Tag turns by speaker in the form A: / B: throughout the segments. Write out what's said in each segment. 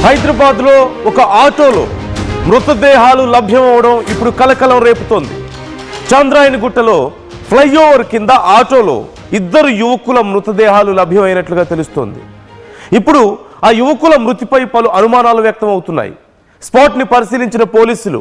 A: హైదరాబాద్లో ఒక ఆటోలో మృతదేహాలు లభ్యమవడం ఇప్పుడు కలకలం రేపుతోంది. చంద్రాయణగుట్టలో ఫ్లైఓవర్ కింద ఆటోలో 2 యువకుల మృతదేహాలు లభ్యమైనట్లుగా తెలుస్తోంది. ఇప్పుడు ఆ యువకుల మృతిపై పలు అనుమానాలు వ్యక్తమవుతున్నాయి. స్పాట్ని పరిశీలించిన పోలీసులు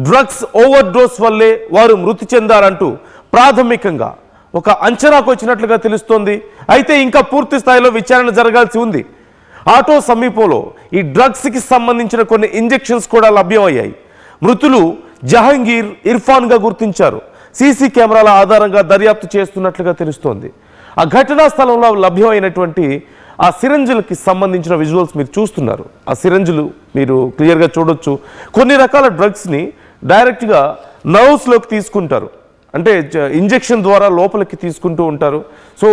A: డ్రగ్స్ ఓవర్ డోస్ వల్లే వారు మృతి చెందారంటూ ప్రాథమికంగా ఒక అంచనాకు వచ్చినట్లుగా తెలుస్తోంది. అయితే ఇంకా పూర్తి స్థాయిలో విచారణ జరగాల్సి ఉంది. ఆటో సమీపంలో ఈ డ్రగ్స్కి సంబంధించిన కొన్ని ఇంజెక్షన్స్ కూడా లభ్యమయ్యాయి. మృతులు జహంగీర్, ఇర్ఫాన్గా గుర్తించారు. సీసీ కెమెరాల ఆధారంగా దర్యాప్తు చేస్తున్నట్లుగా తెలుస్తోంది. ఆ ఘటనా స్థలంలో లభ్యమైనటువంటి ఆ సిరంజులకి సంబంధించిన విజువల్స్ మీరు చూస్తున్నారు. ఆ సిరంజులు మీరు క్లియర్గా చూడొచ్చు. కొన్ని రకాల డ్రగ్స్ని డైరెక్ట్గా నర్వ్స్లోకి తీసుకుంటారు, అంటే ఇంజెక్షన్ ద్వారా లోపలికి తీసుకుంటూ ఉంటారు. సో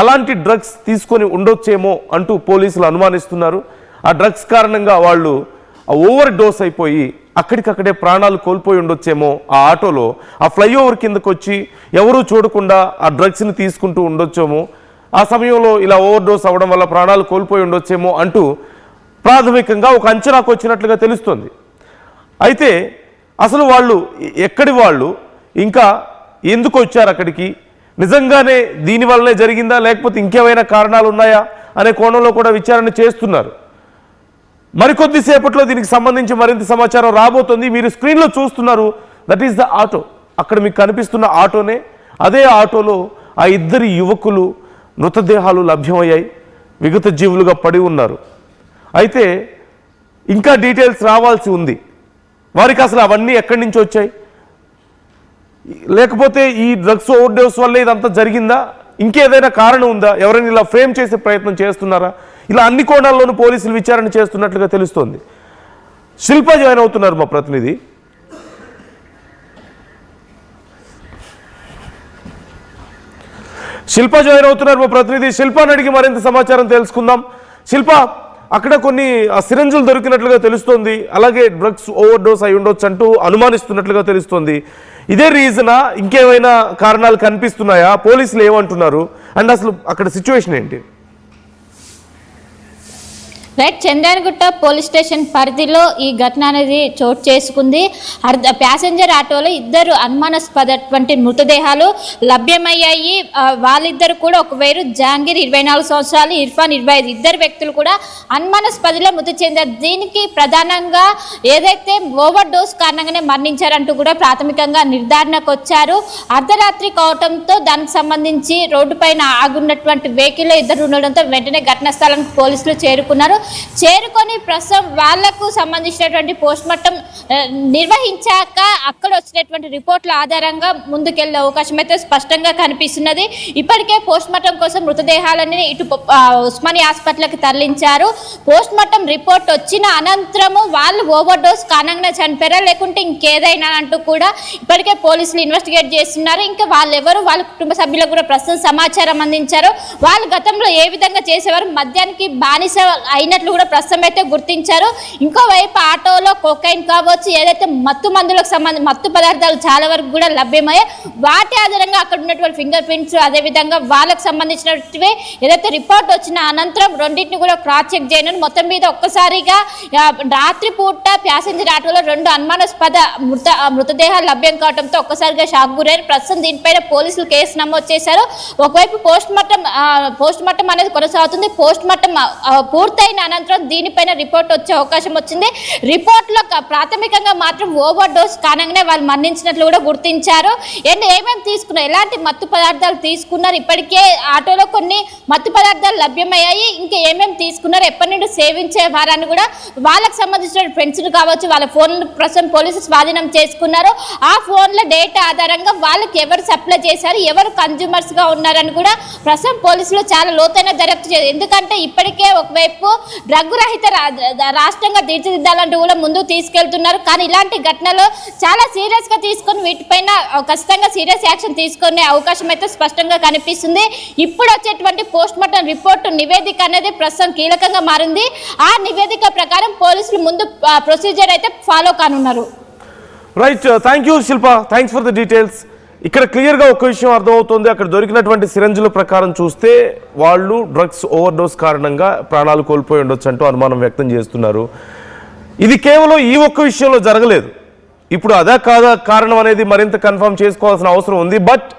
A: అలాంటి డ్రగ్స్ తీసుకొని ఉండొచ్చేమో అంటూ పోలీసులు అనుమానిస్తున్నారు. ఆ డ్రగ్స్ కారణంగా వాళ్ళు ఓవర్ డోస్ అయిపోయి అక్కడికక్కడే ప్రాణాలు కోల్పోయి ఉండొచ్చేమో. ఆ ఆటోలో ఆ ఫ్లైఓవర్ కిందకు వచ్చి ఎవరూ చూడకుండా ఆ డ్రగ్స్ని తీసుకుంటూ ఉండొచ్చేమో. ఆ సమయంలో ఇలా ఓవర్ డోస్ అవ్వడం వల్ల ప్రాణాలు కోల్పోయి ఉండొచ్చేమో అంటూ ప్రాథమికంగా ఒక అంచనాకు వచ్చినట్లుగా తెలుస్తుంది. అయితే అసలు వాళ్ళు ఎక్కడి వాళ్ళు, ఇంకా ఎందుకు వచ్చారు అక్కడికి, నిజంగానే దీనివల్లనే జరిగిందా లేకపోతే ఇంకేమైనా కారణాలు ఉన్నాయా అనే కోణంలో కూడా విచారణ చేస్తున్నారు. మరికొద్దిసేపట్లో దీనికి సంబంధించి మరింత సమాచారం రాబోతుంది. మీరు స్క్రీన్లో చూస్తున్నారు, దట్ ఈస్ ద ఆటో. అక్కడ మీకు కనిపిస్తున్న ఆటోనే. అదే ఆటోలో ఆ 2 యువకులు మృతదేహాలు లభ్యమయ్యాయి, విగత జీవులుగా పడి ఉన్నారు. అయితే ఇంకా డీటెయిల్స్ రావాల్సి ఉంది. వారికి అసలు అవన్నీ ఎక్కడి నుంచి వచ్చాయి, లేకపోతే ఈ డ్రగ్స్ ఓవర్ డోస్ వల్ల ఇదంతా జరిగిందా, ఇంకేదైనా కారణం ఉందా, ఎవరైనా ఇలా ఫ్రేమ్ చేసే ప్రయత్నం చేస్తున్నారా, ఇలా అన్ని కోణాల్లోనూ పోలీసులు విచారణ చేస్తున్నట్లుగా తెలుస్తోంది. శిల్ప జాయిన్ అవుతున్నారు మా ప్రతినిధి. శిల్పాని అడిగి మరింత సమాచారం తెలుసుకుందాం. శిల్ప, అక్కడ కొన్ని సిరంజులు దొరికినట్లుగా తెలుస్తోంది, అలాగే డ్రగ్స్ ఓవర్ డోస్ అయి ఉండొచ్చు అంటూ అనుమానిస్తున్నట్లుగా తెలుస్తోంది. ఇదే రీజనా, ఇంకేమైనా కారణాలు కనిపిస్తున్నాయా, పోలీసులు ఏమంటున్నారు, అండ్ అసలు అక్కడ సిచ్యువేషన్ ఏంటి?
B: రైట్, చంద్రాయణగుట్ట పోలీస్ స్టేషన్ పరిధిలో ఈ ఘటన అనేది చోటు చేసుకుంది. ప్యాసింజర్ ఆటోలో 2 అనుమానాస్పదటువంటి మృతదేహాలు లభ్యమయ్యాయి. వాళ్ళిద్దరు కూడా ఒక వేరు జహాంగీర్ 24 సంవత్సరాలు, ఇర్ఫాన్ 25, 2 వ్యక్తులు కూడా అనుమానాస్పదిలో మృతి చెందారు. దీనికి ప్రధానంగా ఏదైతే ఓవర్ డోస్ కారణంగానే మరణించారంటూ కూడా ప్రాథమికంగా నిర్ధారణకు వచ్చారు. అర్ధరాత్రి కావడంతో దానికి సంబంధించి రోడ్డు పైన ఆగున్నటువంటి వెహికల్లో 2 ఉండడంతో వెంటనే ఘటనా స్థలానికి పోలీసులు చేరుకున్నారు. చేరుకొని ప్రస్తుతం వాళ్లకు సంబంధించినటువంటి పోస్ట్ మార్టం నిర్వహించాక అక్కడ వచ్చినటువంటి రిపోర్ట్ల ఆధారంగా ముందుకెళ్లే అవకాశం అయితే స్పష్టంగా కనిపిస్తున్నది. ఇప్పటికే పోస్ట్ మార్టం కోసం మృతదేహాలని ఇటు ఉస్మానియా హాస్పిటల్కి తరలించారు. పోస్ట్ మార్టం రిపోర్ట్ వచ్చిన అనంతరము వాళ్ళు ఓవర్ డోస్ కారణంగా చనిపోయారా లేకుంటే ఇంకేదైనా అంటూ కూడా ఇప్పటికే పోలీసులు ఇన్వెస్టిగేట్ చేస్తున్నారు. ఇంకా వాళ్ళెవరు, వాళ్ళ కుటుంబ సభ్యులకు కూడా ప్రస్తుతం సమాచారం అందించారు. వాళ్ళు గతంలో ఏ విధంగా చేసేవారు, మద్యానికి బానిస అయినట్లు కూడా ప్రస్తుతం అయితే గుర్తించారు. ఇంకోవైపు ఆటోలో కొకైన్ కావచ్చు, ఏదైతే మత్తు మందులకు సంబంధించి మత్తు పదార్థాలు చాలా వరకు కూడా లభ్యమయ్యాయి. వాటి ఆధారంగా అక్కడ ఉన్నటువంటి ఫింగర్ ప్రింట్స్, అదేవిధంగా వాళ్ళకు సంబంధించినవి ఏదైతే రిపోర్ట్ వచ్చిన అనంతరం రెండింటిని కూడా క్రాస్ చెక్ చేయను. మొత్తం మీద ఒక్కసారిగా రాత్రి పూట ప్యాసింజర్ ఆటోలో 2 అనుమానాస్పద మృతదేహాలు లభ్యం కావడంతో ఒక్కసారిగా షాక్ గురైన ప్రస్తుతం దీనిపైన పోలీసులు కేసు నమోదు చేశారు. ఒకవైపు పోస్ట్ మార్టం అనేది కొనసాగుతుంది. పోస్ట్ మార్టం పూర్తయిన అనంతరం దీనిపైన రిపోర్ట్ వచ్చే అవకాశం వచ్చింది. రిపోర్ట్లో ప్రాథమికంగా మాత్రం ఓవర్ డోస్ కారణంగానే వాళ్ళు మరణించినట్లు కూడా గుర్తించారు. ఏమేమి తీసుకున్నారు, ఎలాంటి మత్తు పదార్థాలు తీసుకున్నారు, ఇప్పటికే ఆటోలో కొన్ని మత్తు పదార్థాలు లభ్యమయ్యాయి, ఇంకా ఏమేమి తీసుకున్నారు, ఎప్పటి నుండి సేవించేవారని కూడా వాళ్ళకి సంబంధించిన ఫ్రెండ్స్ని కావచ్చు వాళ్ళ ఫోన్లు ప్రస్తుతం పోలీసులు స్వాధీనం చేసుకున్నారు. ఆ ఫోన్ల డేటా ఆధారంగా వాళ్ళకి ఎవరు సప్లై చేశారు, ఎవరు కన్జ్యూమర్స్గా ఉన్నారని కూడా ప్రస్తుతం పోలీసులు చాలా లోతైన దర్యాప్తు చేశారు. ఎందుకంటే ఇప్పటికే ఒకవైపు డ్రగ్ రహిత రాష్ట్రంగా తీర్చిదిద్దాలంటూ కూడా ముందుకు తీసుకెళ్తున్నారు. కానీ ఇలాంటి ఘటనలు చాలా సీరియస్గా తీసుకొని వీటిపైన ఖచ్చితంగా సీరియస్ యాక్షన్ తీసుకునే అవకాశం అయితే స్పష్టంగా కనిపిస్తుంది. ఇప్పుడు వచ్చేటువంటి పోస్ట్ మార్టం రిపోర్టు నివేదిక అనేది ప్రస్తుతం కీలకంగా మారింది. ఆ నివేదిక ప్రకారం పోలీసులు ముందు ప్రొసీజర్ అయితే ఫాలో కానున్నారు.
A: Right, thank you Shilpa, thanks for the details. ఇక్కడ క్లియర్గా ఒక విషయం అర్థమవుతుంది. అక్కడ దొరికినటువంటి సిరంజుల ప్రకారం చూస్తే వాళ్ళు డ్రగ్స్ ఓవర్ డోస్ కారణంగా ప్రాణాలు కోల్పోయి ఉండొచ్చు అంటూ అనుమానం వ్యక్తం చేస్తున్నారు. ఇది కేవలం ఈ ఒక్క విషయంలో జరగలేదు. ఇప్పుడు అదే కాదా కారణం అనేది మరింత కన్ఫర్మ్ చేసుకోవాల్సిన అవసరం ఉంది. బట్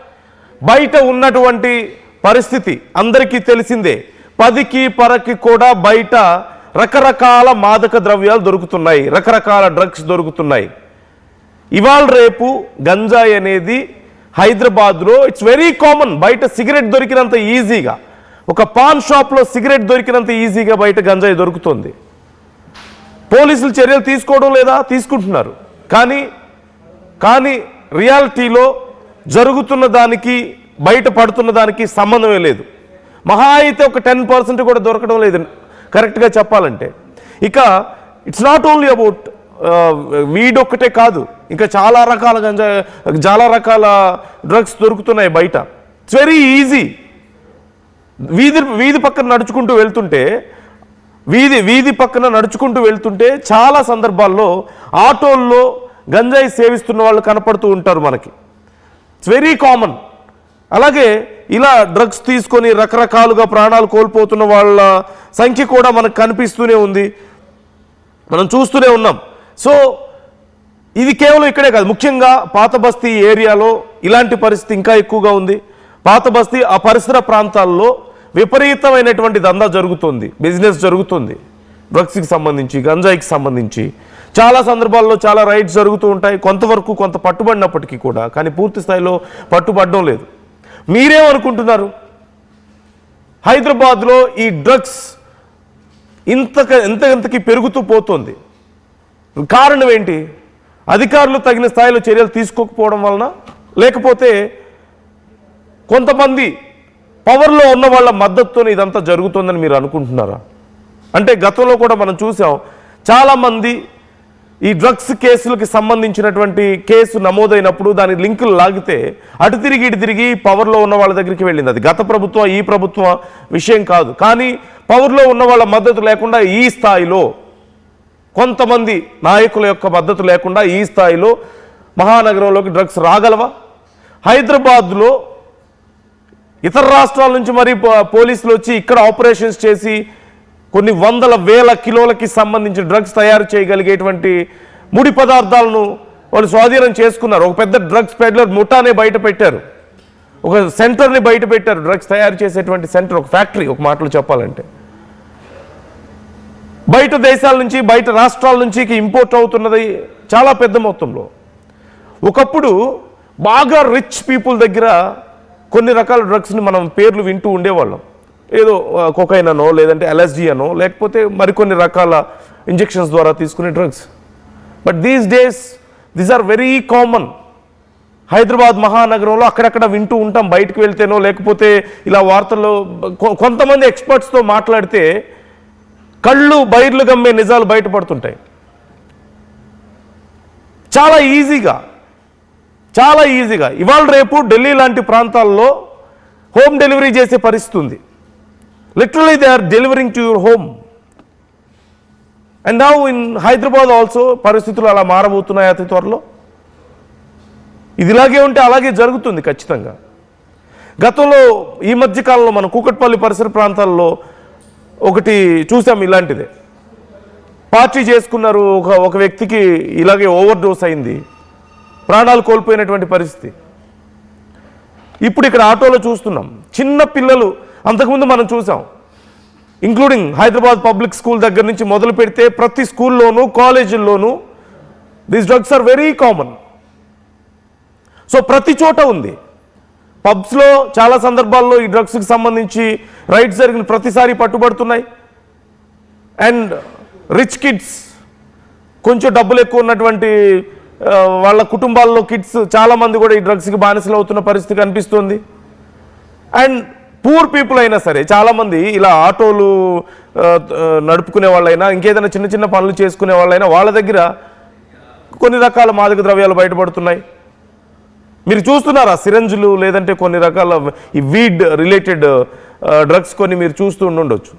A: బయట ఉన్నటువంటి పరిస్థితి అందరికీ తెలిసిందే. 10కి 10కి కూడా బయట రకరకాల మాదక ద్రవ్యాలు దొరుకుతున్నాయి, రకరకాల డ్రగ్స్ దొరుకుతున్నాయి. ఇవాళ రేపు గంజాయి అనేది హైదరాబాద్లో ఇట్స్ వెరీ కామన్. బయట సిగరెట్ దొరికినంత ఈజీగా, ఒక పాన్ షాప్లో సిగరెట్ దొరికినంత ఈజీగా బయట గంజాయి దొరుకుతుంది. పోలీసులు చర్యలు తీసుకోవడం లేదా? తీసుకుంటున్నారు. కానీ రియాలిటీలో జరుగుతున్న దానికి బయట పడుతున్న దానికి సంబంధమే లేదు. మహా అయితే ఒక 10% కూడా దొరకడం లేదు కరెక్ట్గా చెప్పాలంటే. ఇక it's not only about weed ఒక్కటే కాదు, ఇంకా చాలా రకాల డ్రగ్స్ దొరుకుతున్నాయి బయట. It's very easy. వీధి పక్కన నడుచుకుంటూ వెళ్తుంటే వీధి పక్కన నడుచుకుంటూ వెళ్తుంటే చాలా సందర్భాల్లో ఆటోల్లో గంజాయి సేవిస్తున్న వాళ్ళు కనపడుతూ ఉంటారు మనకి. It's very common. అలాగే ఇలా డ్రగ్స్ తీసుకొని రకరకాలుగా ప్రాణాలు కోల్పోతున్న వాళ్ళ సంఖ్య కూడా మనకు కనిపిస్తూనే ఉంది, మనం చూస్తూనే ఉన్నాం. సో ఇది కేవలం ఇక్కడే కాదు, ముఖ్యంగా పాత బస్తీ ఏరియాలో ఇలాంటి పరిస్థితి ఇంకా ఎక్కువగా ఉంది. పాత బస్తీ ఆ పరిసర ప్రాంతాల్లో విపరీతమైనటువంటి దందా జరుగుతుంది, బిజినెస్ జరుగుతుంది. డ్రగ్స్కి సంబంధించి, గంజాయికి సంబంధించి చాలా సందర్భాల్లో చాలా రైడ్స్ జరుగుతూ ఉంటాయి. కొంతవరకు కొంత పట్టుబడినప్పటికీ కూడా, కానీ పూర్తి స్థాయిలో పట్టుబడడం లేదు. మీరేమనుకుంటున్నారు? హైదరాబాద్లో ఈ డ్రగ్స్ ఎంతకి పెరుగుతూ పోతుంది. కారణం ఏంటి? అధికారులు తగిన స్థాయిలో చర్యలు తీసుకోకపోవడం వలన, లేకపోతే కొంతమంది పవర్లో ఉన్న వాళ్ళ మద్దతుతోనే ఇదంతా జరుగుతుందని మీరు అనుకుంటున్నారా? అంటే గతంలో కూడా మనం చూసాం, చాలామంది ఈ డ్రగ్స్ కేసులకి సంబంధించినటువంటి కేసు నమోదైనప్పుడు దాని లింకులు లాగితే అటు తిరిగి ఇటు తిరిగి పవర్లో ఉన్న వాళ్ళ దగ్గరికి వెళ్ళింది. అది గత ప్రభుత్వం ఈ ప్రభుత్వం విషయం కాదు. కానీ పవర్లో ఉన్న వాళ్ళ మద్దతు లేకుండా ఈ స్థాయిలో, కొంతమంది నాయకుల యొక్క మద్దతు లేకుండా ఈ స్థాయిలో మహానగరంలోకి డ్రగ్స్ రాగలవా? హైదరాబాద్లో ఇతర రాష్ట్రాల నుంచి మరి పోలీసులు వచ్చి ఇక్కడ ఆపరేషన్స్ చేసి కొన్ని వందల వేల కిలోలకి సంబంధించిన డ్రగ్స్ తయారు చేయగలిగేటువంటి ముడి పదార్థాలను వాళ్ళు స్వాధీనం చేసుకున్నారు. ఒక పెద్ద డ్రగ్స్ పెడ్లర్ ముఠానే బయట పెట్టారు, ఒక సెంటర్ని బయట పెట్టారు, డ్రగ్స్ తయారు చేసేటువంటి సెంటర్, ఒక ఫ్యాక్టరీ ఒక మాటలో చెప్పాలంటే. బయట దేశాల నుంచి, బయట రాష్ట్రాల నుంచి ఇంపోర్ట్ అవుతున్నది చాలా పెద్ద మొత్తంలో. ఒకప్పుడు బాగా రిచ్ పీపుల్ దగ్గర కొన్ని రకాల డ్రగ్స్ని మనం పేర్లు వింటూ ఉండేవాళ్ళం. ఏదో కొకైన్ అనో, లేదంటే LSD అనో, లేకపోతే మరికొన్ని రకాల ఇంజెక్షన్స్ ద్వారా తీసుకునే drugs. But these days these are very common. Hyderabad మహానగరంలో అక్కడక్కడ వింటూ ఉంటాం, బయటకు వెళ్తేనో లేకపోతే ఇలా వార్తల్లో కొంతమంది ఎక్స్పర్ట్స్తో మాట్లాడితే కళ్ళు బైర్లు గమ్మే నిజాలు బయటపడుతుంటాయి. చాలా ఈజీగా ఇవాళ రేపు ఢిల్లీ లాంటి ప్రాంతాల్లో హోమ్ డెలివరీ చేసే పరిస్థితి ఉంది. Literally they are delivering to your home. And now in Hyderabad also పరిస్థితులు అలా మారబోతున్నాయి అతి త్వరలో. ఇది ఇలాగే ఉంటే అలాగే జరుగుతుంది ఖచ్చితంగా. గతంలో ఈ మధ్యకాలంలో మనం కూకట్పల్లి పరిసర ప్రాంతాల్లో ఒకటి చూసాం ఇలాంటిదే. పార్టీ చేసుకున్నారు, ఒక వ్యక్తికి ఇలాగే ఓవర్ డోస్ అయింది, ప్రాణాలు కోల్పోయినటువంటి పరిస్థితి. ఇప్పుడు ఇక్కడ ఆటోలో చూస్తున్నాం చిన్న పిల్లలు. అంతకుముందు మనం చూసాం, ఇంక్లూడింగ్ హైదరాబాద్ పబ్లిక్ స్కూల్ దగ్గర నుంచి మొదలు పెడితే ప్రతి స్కూల్లోనూ కాలేజీల్లోనూ these drugs are very common. So ప్రతి చోట ఉంది. పబ్స్లో చాలా సందర్భాల్లో ఈ డ్రగ్స్కి సంబంధించి రైడ్స్ జరిగిన ప్రతిసారి పట్టుబడుతున్నాయి. అండ్ రిచ్ కిడ్స్, కొంచెం డబ్బులు ఎక్కువ ఉన్నటువంటి వాళ్ళ కుటుంబాల్లో కిడ్స్ చాలామంది కూడా ఈ డ్రగ్స్కి బానిసలు అవుతున్న పరిస్థితి కనిపిస్తుంది. అండ్ పూర్ పీపుల్ అయినా సరే, చాలామంది ఇలా ఆటోలు నడుపుకునే వాళ్ళైనా, ఇంకేదైనా చిన్న చిన్న పనులు చేసుకునే వాళ్ళైనా, వాళ్ళ దగ్గర కొన్ని రకాల మాదక ద్రవ్యాలు బయటపడుతున్నాయి. మీరు చూస్తున్నారా సిరంజులు, లేదంటే కొన్ని రకాల ఈ వీడ్ రిలేటెడ్ డ్రగ్స్ కొన్ని మీరు చూస్తూ ఉండొచ్చు.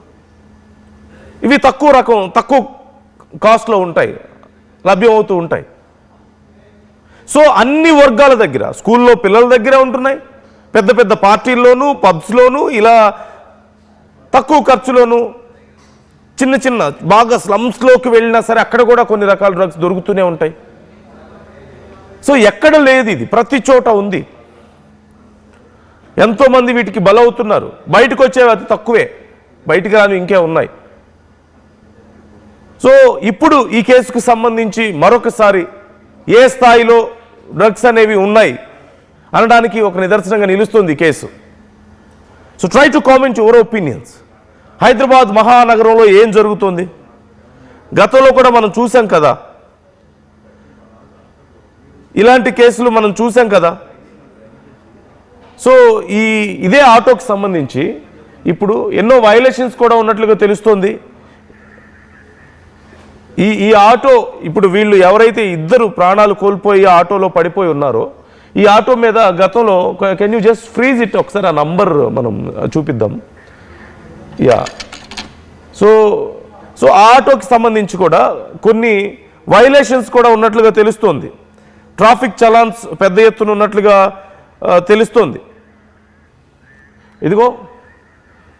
A: ఇవి తక్కువ కాస్ట్లో ఉంటాయి, లభ్యమవుతూ ఉంటాయి. సో అన్ని వర్గాల దగ్గర, స్కూల్లో పిల్లల దగ్గర ఉంటున్నాయి, పెద్ద పెద్ద పార్టీల్లోనూ పబ్స్లోనూ, ఇలా తక్కువ ఖర్చులోనూ చిన్న చిన్న బాగా స్లమ్స్లోకి వెళ్ళినా సరే అక్కడ కూడా కొన్ని రకాల డ్రగ్స్ దొరుకుతూనే ఉంటాయి. సో ఎక్కడ లేదు, ఇది ప్రతి చోట ఉంది. ఎంతోమంది వీటికి బలవుతున్నారు. బయటకు వచ్చేవి అతి తక్కువే, బయటికి రాని ఇంకే ఉన్నాయి. సో ఇప్పుడు ఈ కేసుకు సంబంధించి మరొకసారి ఏ స్థాయిలో డ్రగ్స్ అనేవి ఉన్నాయి అనడానికి ఒక నిదర్శనంగా నిలుస్తుంది ఈ case. So try to comment your opinions. Hyderabad మహానగరంలో ఏం జరుగుతుంది? గతంలో కూడా మనం చూసాం కదా, ఇలాంటి కేసులు మనం చూసాం కదా. సో ఇదే ఆటోకి సంబంధించి ఇప్పుడు ఎన్నో వయలేషన్స్ కూడా ఉన్నట్లుగా తెలుస్తోంది. ఈ ఆటో ఇప్పుడు వీళ్ళు ఎవరైతే ఇద్దరు ప్రాణాలు కోల్పోయి ఆటోలో పడిపోయి ఉన్నారో, ఈ ఆటో మీద గతంలో, can you just freeze it, ఒకసారి ఆ నంబర్ మనం చూపిద్దాం. యా, సో ఆ ఆటోకి సంబంధించి కూడా కొన్ని వైలేషన్స్ కూడా ఉన్నట్లుగా తెలుస్తోంది. ట్రాఫిక్ చలాన్స్ పెద్ద ఎత్తున ఉన్నట్లుగా తెలుస్తోంది. ఇదిగో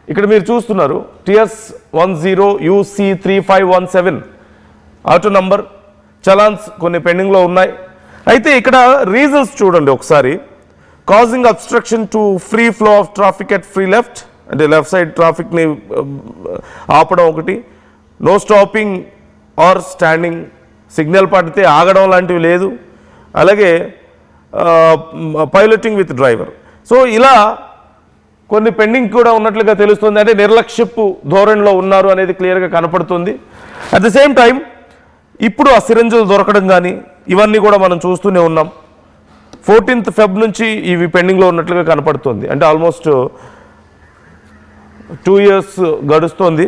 A: ఇక్కడ మీరు చూస్తున్నారు, TS10UC3517 ఆటో నంబర్. చలాన్స్ కొన్ని పెండింగ్లో ఉన్నాయి. అయితే ఇక్కడ రీజన్స్ చూడండి ఒకసారి. Causing obstruction to free flow of traffic at free left, అంటే లెఫ్ట్ సైడ్ ట్రాఫిక్ని ఆపడం ఒకటి. No stopping or standing, signal పడితే ఆగడం లాంటివి లేదు. అలాగే పైలటింగ్ విత్ డ్రైవర్. సో ఇలా కొన్ని పెండింగ్ కూడా ఉన్నట్లుగా తెలుస్తుంది. అంటే నిర్లక్ష్యపు ధోరణిలో ఉన్నారు అనేది క్లియర్గా కనపడుతుంది. అట్ ద సేమ్ టైం ఇప్పుడు ఆ సిరంజులు దొరకడం కానీ ఇవన్నీ కూడా మనం చూస్తూనే ఉన్నాం. 14th Feb నుంచి ఇవి పెండింగ్లో ఉన్నట్లుగా కనపడుతుంది. అంటే ఆల్మోస్ట్ 2 years గడుస్తుంది.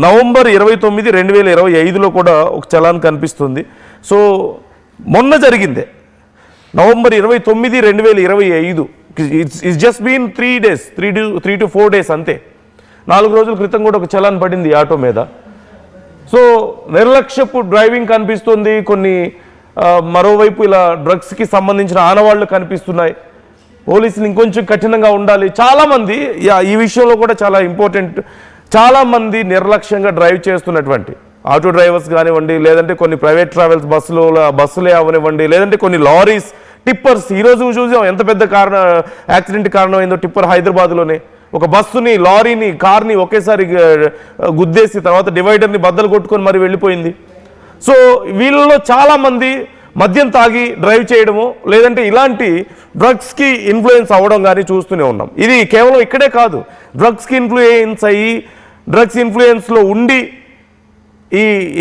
A: నవంబర్ 29, 2025లో కూడా ఒక చలాన్ కనిపిస్తుంది. సో మొన్న జరిగిందే, November 29, 2025. It's just been 3 days, 3 to 4 days అంతే. 4 రోజుల క్రితం కూడా ఒక చలాన్ పడింది ఆటో మీద. సో నిర్లక్ష్యపు డ్రైవింగ్ కనిపిస్తుంది. కొన్ని మరోవైపు ఇలా డ్రగ్స్కి సంబంధించిన ఆనవాళ్లు కనిపిస్తున్నాయి. పోలీసులు ఇంకొంచెం కఠినంగా ఉండాలి. చాలామంది ఈ విషయంలో కూడా చాలా ఇంపార్టెంట్. చాలామంది నిర్లక్ష్యంగా డ్రైవ్ చేస్తున్నటువంటి ఆటో డ్రైవర్స్ కానివ్వండి, లేదంటే కొన్ని ప్రైవేట్ ట్రావెల్స్ బస్సులే అవనివ్వండి, లేదంటే కొన్ని లారీస్, టిప్పర్స్. ఈరోజు చూసాం ఎంత పెద్ద యాక్సిడెంట్ కారణమైందో టిప్పర్ హైదరాబాద్లోనే. ఒక బస్సుని, లారీని, కార్ని ఒకేసారి గుద్దేసి తర్వాత డివైడర్ని బద్దలు కొట్టుకొని మరి వెళ్ళిపోయింది. సో వీళ్ళలో చాలామంది మద్యం తాగి డ్రైవ్ చేయడము, లేదంటే ఇలాంటి డ్రగ్స్కి ఇన్ఫ్లుయెన్స్ అవ్వడం కానీ చూస్తూనే ఉన్నాం. ఇది కేవలం ఇక్కడే కాదు, డ్రగ్స్కి ఇన్ఫ్లుయెన్స్ అయ్యి డ్రగ్స్ ఇన్ఫ్లుయెన్స్లో ఉండి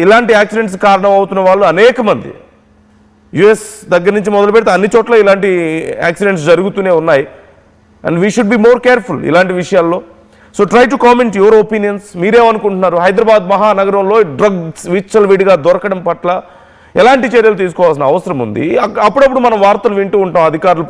A: ఇలాంటి యాక్సిడెంట్స్ కారణం అవుతున్న వాళ్ళు అనేక మంది. యుఎస్ దగ్గర నుంచి మొదలు పెడితే అన్ని చోట్ల ఇలాంటి యాక్సిడెంట్స్ జరుగుతూనే ఉన్నాయి. And we should be more careful ఇలాంటి విషయాల్లో. So try to comment your opinions. మీరేమనుకుంటున్నారు? హైదరాబాద్ మహానగరంలో డ్రగ్స్ విచ్చలవిడిగా దొరకడం పట్ల ఎలాంటి చర్యలు తీసుకోవాల్సిన అవసరం ఉంది? అప్పుడప్పుడు మనం వార్తలు వింటూ ఉంటాం, అధికారులు